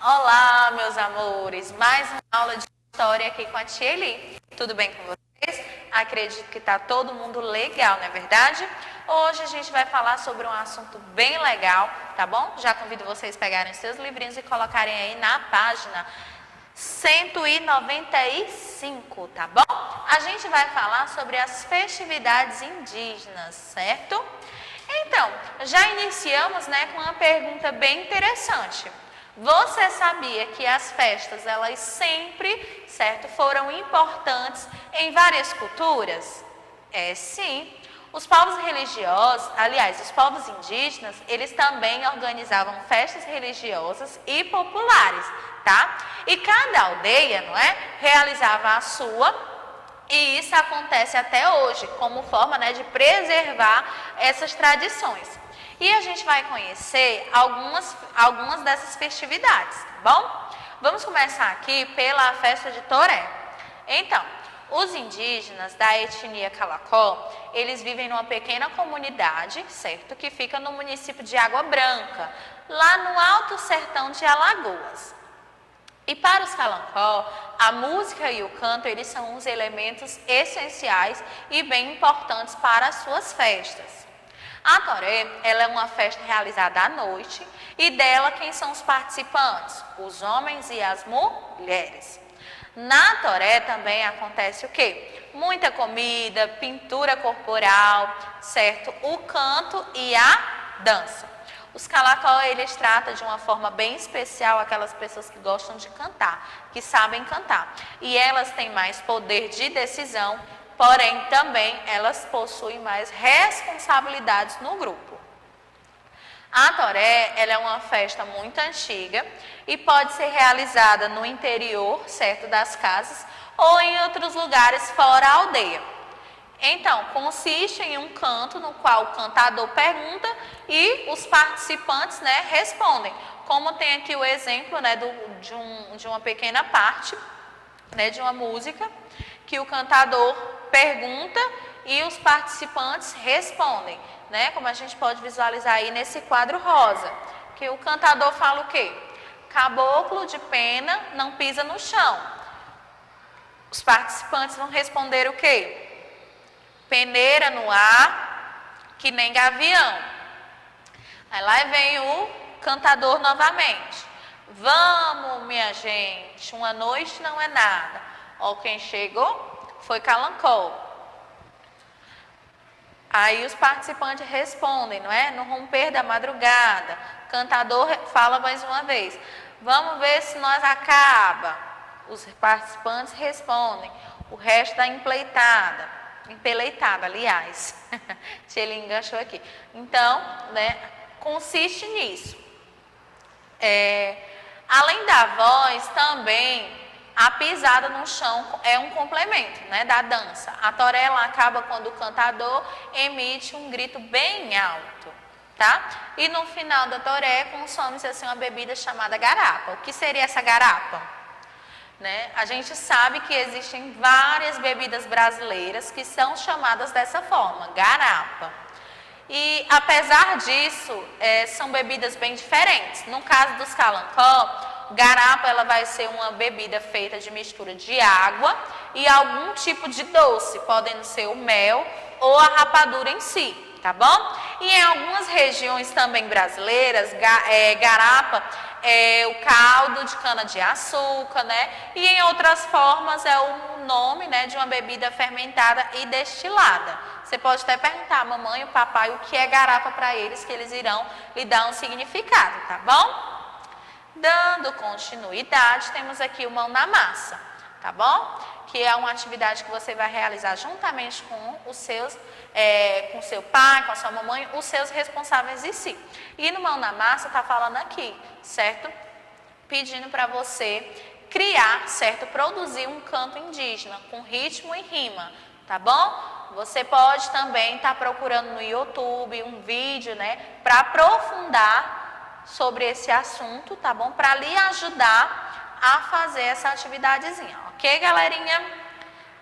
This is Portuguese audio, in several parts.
Olá, meus amores! Mais uma aula de história aqui com a tia Eli. Tudo bem com vocês? Acredito que está todo mundo legal, não é verdade? Hoje a gente vai falar sobre um assunto bem legal, tá bom? Já convido vocês a pegarem seus livrinhos e colocarem aí na página 195, tá bom? A gente vai falar sobre as festividades indígenas, certo? Então, já iniciamos, com uma pergunta bem interessante. Você sabia que as festas, elas sempre, certo, foram importantes em várias culturas? Sim. Os povos religiosos, aliás, os povos indígenas, eles também organizavam festas religiosas e populares, tá? E cada aldeia, realizava a sua, e isso acontece até hoje, como forma, de preservar essas tradições. E a gente vai conhecer algumas dessas festividades, tá bom? Vamos começar aqui pela festa de Toré. Então, os indígenas da etnia Calacó, eles vivem numa pequena comunidade, certo? Que fica no município de Água Branca, lá no Alto Sertão de Alagoas. E para os Calacó, a música e o canto, eles são os elementos essenciais e bem importantes para as suas festas. A Toré, ela é uma festa realizada à noite e dela quem são os participantes? Os homens e as mulheres. Na Toré também acontece o quê? Muita comida, pintura corporal, certo? O canto e a dança. Os Calacó, eles tratam de uma forma bem especial aquelas pessoas que gostam de cantar, que sabem cantar. E elas têm mais poder de decisão, porém também elas possuem mais responsabilidades no grupo. A Toré, ela é uma festa muito antiga e pode ser realizada no interior, certo, das casas ou em outros lugares fora a aldeia. Então, consiste em um canto no qual o cantador pergunta e os participantes, respondem. Como tem aqui o exemplo, de uma pequena parte, de uma música, que o cantador pergunta e os participantes respondem, como a gente pode visualizar aí nesse quadro rosa, que o cantador fala o quê? Caboclo de pena não pisa no chão. Os participantes vão responder o quê? Peneira no ar, que nem gavião. Aí lá vem o cantador novamente. Vamos, minha gente, uma noite não é nada. Ó, quem chegou foi Calancó. Aí os participantes respondem, no romper da madrugada. O cantador fala mais uma vez. Vamos ver se nós acaba. Os participantes respondem. O resto da empleitada. Empeleitada, aliás. Se ele enganchou aqui. Então, consiste nisso. Além da voz, também a pisada no chão é um complemento, da dança. A toré acaba quando o cantador emite um grito bem alto, tá? E no final da toré consome-se assim uma bebida chamada garapa. O que seria essa garapa? A gente sabe que existem várias bebidas brasileiras que são chamadas dessa forma, garapa. E apesar disso, são bebidas bem diferentes. No caso dos Calancó, garapa ela vai ser uma bebida feita de mistura de água e algum tipo de doce, podendo ser o mel ou a rapadura em si, tá bom? E em algumas regiões também brasileiras, garapa é o caldo de cana-de-açúcar, E em outras formas é o nome, de uma bebida fermentada e destilada. Você pode até perguntar à mamãe e ao papai o que é garapa para eles, que eles irão lhe dar um significado, tá bom? Dando continuidade, temos aqui o mão na massa, tá bom? Que é uma atividade que você vai realizar juntamente com os seus, com seu pai, com a sua mamãe, os seus responsáveis em si. E no mão na massa está falando aqui, certo? Pedindo para você criar, certo? Produzir um canto indígena com ritmo e rima, tá bom? Você pode também estar procurando no YouTube um vídeo, para aprofundar sobre esse assunto, tá bom? Para lhe ajudar a fazer essa atividadezinha, ok, galerinha?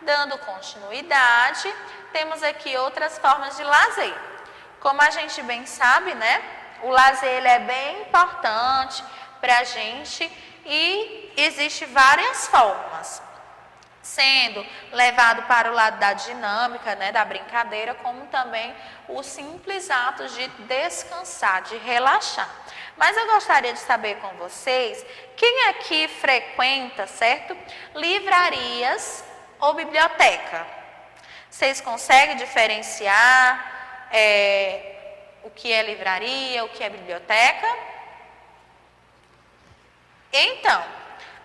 Dando continuidade, temos aqui outras formas de lazer. Como a gente bem sabe, o lazer ele é bem importante para a gente e existe várias formas, sendo levado para o lado da dinâmica, né, da brincadeira, como também o simples ato de descansar, de relaxar. Mas eu gostaria de saber com vocês, quem aqui frequenta, certo? Livrarias ou biblioteca? Vocês conseguem diferenciar o que é livraria, o que é biblioteca? Então,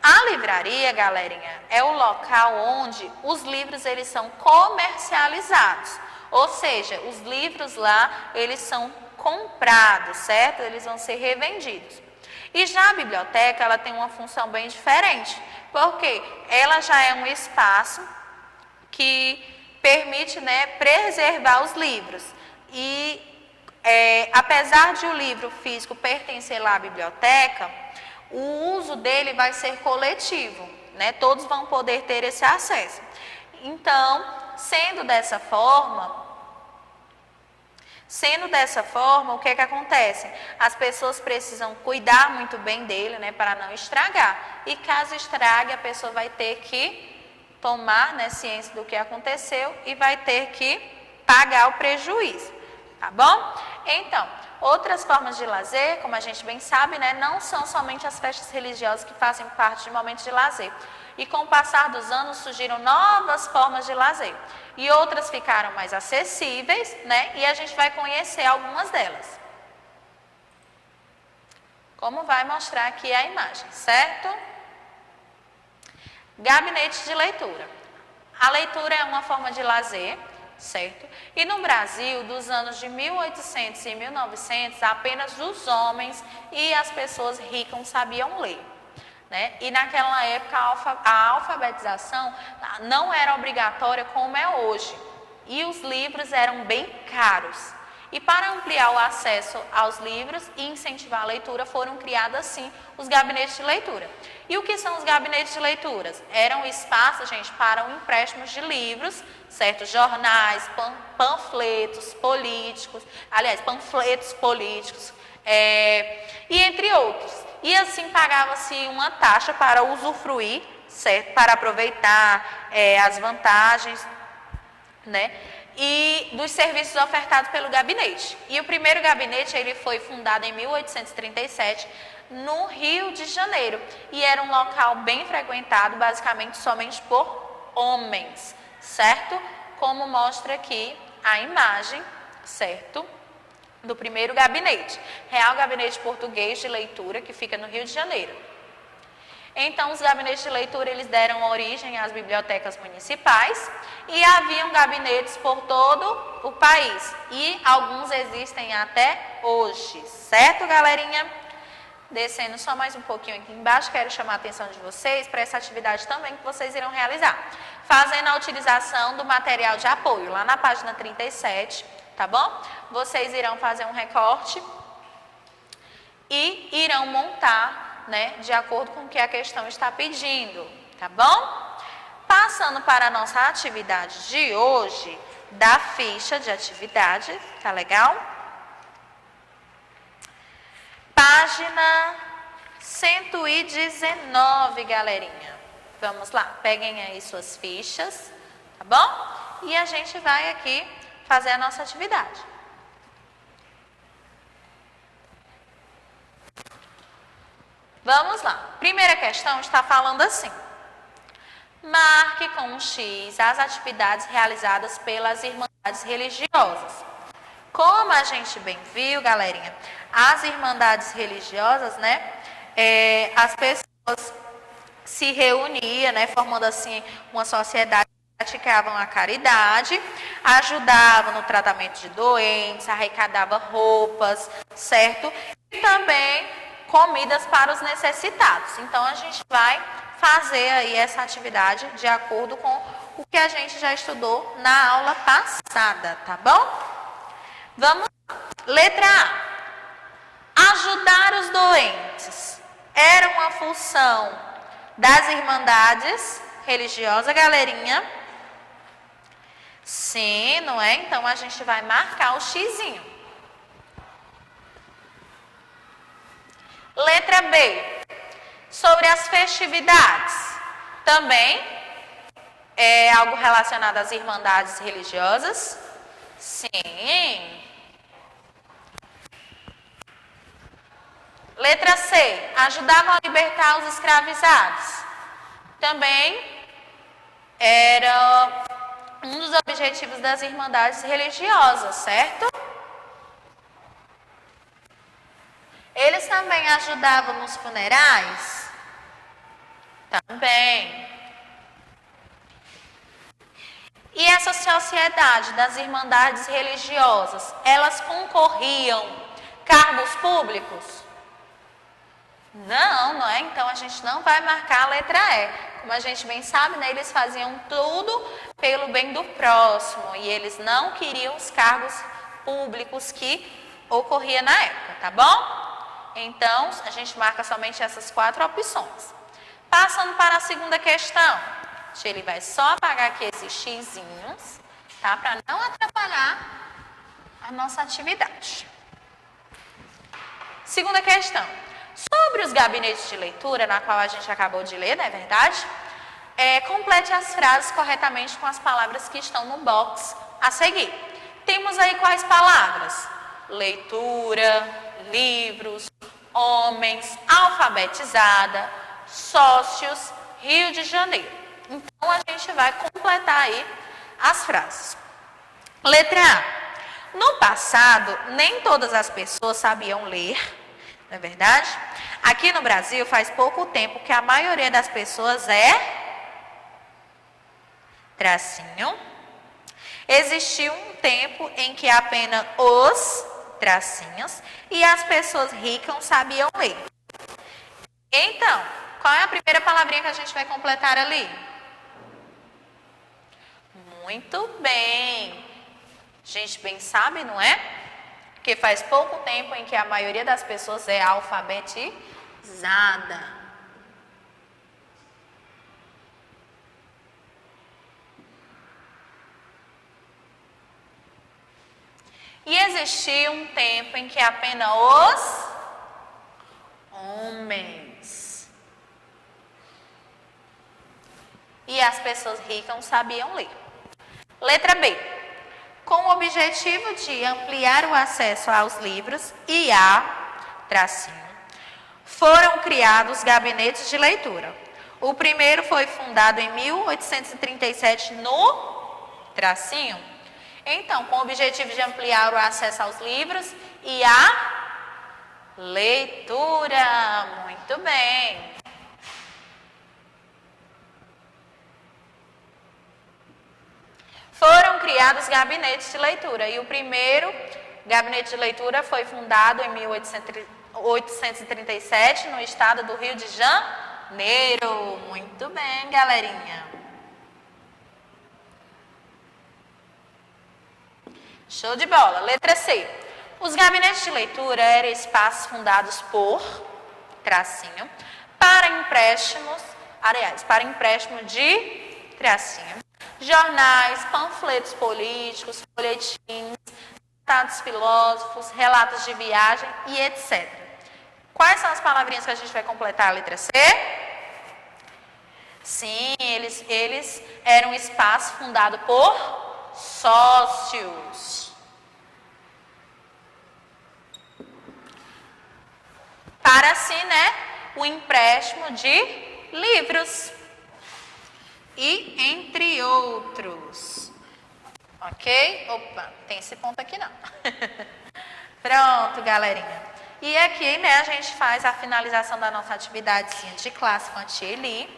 a livraria, galerinha, é o local onde os livros eles são comercializados. Ou seja, os livros lá, eles são comprados, certo? Eles vão ser revendidos. E já a biblioteca, ela tem uma função bem diferente, porque ela já é um espaço que permite, né, preservar os livros. E apesar de o livro físico pertencer lá à biblioteca, o uso dele vai ser coletivo, né? Todos vão poder ter esse acesso. Então, sendo dessa forma, o que acontece? As pessoas precisam cuidar muito bem dele, né, para não estragar. E caso estrague, a pessoa vai ter que tomar, né, ciência do que aconteceu e vai ter que pagar o prejuízo, tá bom? Então, outras formas de lazer, como a gente bem sabe, né, não são somente as festas religiosas que fazem parte de momentos de lazer. E com o passar dos anos surgiram novas formas de lazer. E outras ficaram mais acessíveis, né? E a gente vai conhecer algumas delas. Como vai mostrar aqui a imagem, certo? Gabinete de leitura. A leitura é uma forma de lazer, certo? E no Brasil, dos anos de 1800 e 1900, apenas os homens e as pessoas ricas sabiam ler, né? E naquela época a alfabetização não era obrigatória como é hoje. E os livros eram bem caros. E para ampliar o acesso aos livros e incentivar a leitura, foram criados assim os gabinetes de leitura. E o que são os gabinetes de leituras? Eram espaços, gente, para o empréstimo de livros, certo? Jornais, panfletos políticos, e entre outros. E assim pagava-se uma taxa para usufruir, certo? Para aproveitar as vantagens, né? E dos serviços ofertados pelo gabinete. E o primeiro gabinete ele foi fundado em 1837 no Rio de Janeiro e era um local bem frequentado, basicamente somente por homens, certo? Como mostra aqui a imagem, certo? Do primeiro gabinete, Real Gabinete Português de Leitura, que fica no Rio de Janeiro. Então, os gabinetes de leitura, eles deram origem às bibliotecas municipais e haviam gabinetes por todo o país. E alguns existem até hoje, certo, galerinha? Descendo só mais um pouquinho aqui embaixo, quero chamar a atenção de vocês para essa atividade também que vocês irão realizar. Fazendo a utilização do material de apoio, lá na página 37, tá bom? Vocês irão fazer um recorte e irão montar, né, de acordo com o que a questão está pedindo, tá bom? Passando para a nossa atividade de hoje, da ficha de atividade, tá legal? Página 119, galerinha. Vamos lá, peguem aí suas fichas, tá bom? E a gente vai aqui fazer a nossa atividade. Vamos lá. Primeira questão está falando assim. Marque com um X as atividades realizadas pelas irmandades religiosas. Como a gente bem viu, galerinha, as irmandades religiosas, né, as pessoas se reuniam, né, formando assim uma sociedade, praticavam a caridade, ajudavam no tratamento de doentes, arrecadavam roupas, certo? E também comidas para os necessitados. Então, a gente vai fazer aí essa atividade de acordo com o que a gente já estudou na aula passada, tá bom? Vamos lá. Letra A. Ajudar os doentes. Era uma função das irmandades religiosas, galerinha? Sim, não é? Então, a gente vai marcar o xizinho. Letra B. Sobre as festividades, também é algo relacionado às irmandades religiosas? Sim. Letra C, ajudavam a libertar os escravizados. Também era um dos objetivos das irmandades religiosas, certo? Eles também ajudavam nos funerais? Também. E essa sociedade das irmandades religiosas, elas concorriam cargos públicos? Não é? Então a gente não vai marcar a letra E. Como a gente bem sabe, né, eles faziam tudo pelo bem do próximo e eles não queriam os cargos públicos que ocorriam na época, tá bom? Então, a gente marca somente essas 4 opções. Passando para a segunda questão. Ele vai só apagar aqui esses xizinhos, tá? Para não atrapalhar a nossa atividade. Segunda questão. Sobre os gabinetes de leitura, na qual a gente acabou de ler, não é verdade? Complete as frases corretamente com as palavras que estão no box a seguir. Temos aí quais palavras? Leitura, livros, homens, alfabetizada, sócios, Rio de Janeiro. Então, a gente vai completar aí as frases. Letra A. No passado, nem todas as pessoas sabiam ler, não é verdade? Aqui no Brasil, faz pouco tempo que a maioria das pessoas tracinho. Existiu um tempo em que apenas os tracinhos e as pessoas ricas sabiam ler. Então, qual é a primeira palavrinha que a gente vai completar ali? Muito bem. A gente bem sabe, não é? Que faz pouco tempo em que a maioria das pessoas é alfabetizada. E existia um tempo em que apenas os homens e as pessoas ricas sabiam ler. Letra B. Com o objetivo de ampliar o acesso aos livros e foram criados gabinetes de leitura. O primeiro foi fundado em 1837 no Então, com o objetivo de ampliar o acesso aos livros e a leitura. Muito bem. Foram criados gabinetes de leitura e o primeiro gabinete de leitura foi fundado em 1837 no estado do Rio de Janeiro. Muito bem, galerinha. Show de bola. Letra C. Os gabinetes de leitura eram espaços fundados por para empréstimo de jornais, panfletos políticos, folhetins, tratados filósofos, relatos de viagem e etc. Quais são as palavrinhas que a gente vai completar a letra C? Sim, eles eram um espaço fundado por sócios. Para assim, né, o empréstimo de livros. E entre outros. Ok? Opa, tem esse ponto aqui não. Pronto, galerinha. E aqui, né, a gente faz a finalização da nossa atividadezinha de classe infantil ali.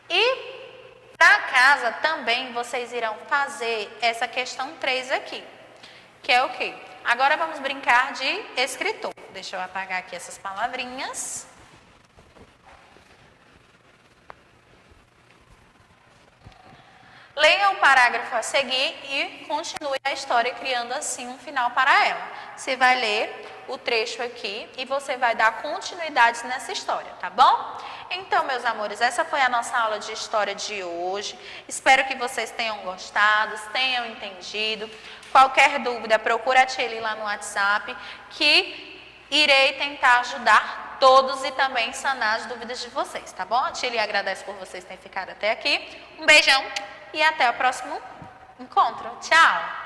E para casa também vocês irão fazer essa questão 3 aqui. Que é o quê? Agora vamos brincar de escritor. Deixa eu apagar aqui essas palavrinhas. Leia o parágrafo a seguir e continue a história criando assim um final para ela. Você vai ler o trecho aqui e você vai dar continuidade nessa história, tá bom? Então, meus amores, essa foi a nossa aula de história de hoje. Espero que vocês tenham gostado, tenham entendido. Qualquer dúvida, procura a Tia Eli lá no WhatsApp que irei tentar ajudar todos e também sanar as dúvidas de vocês, tá bom? A tia lhe agradece por vocês terem ficado até aqui. Um beijão e até o próximo encontro. Tchau!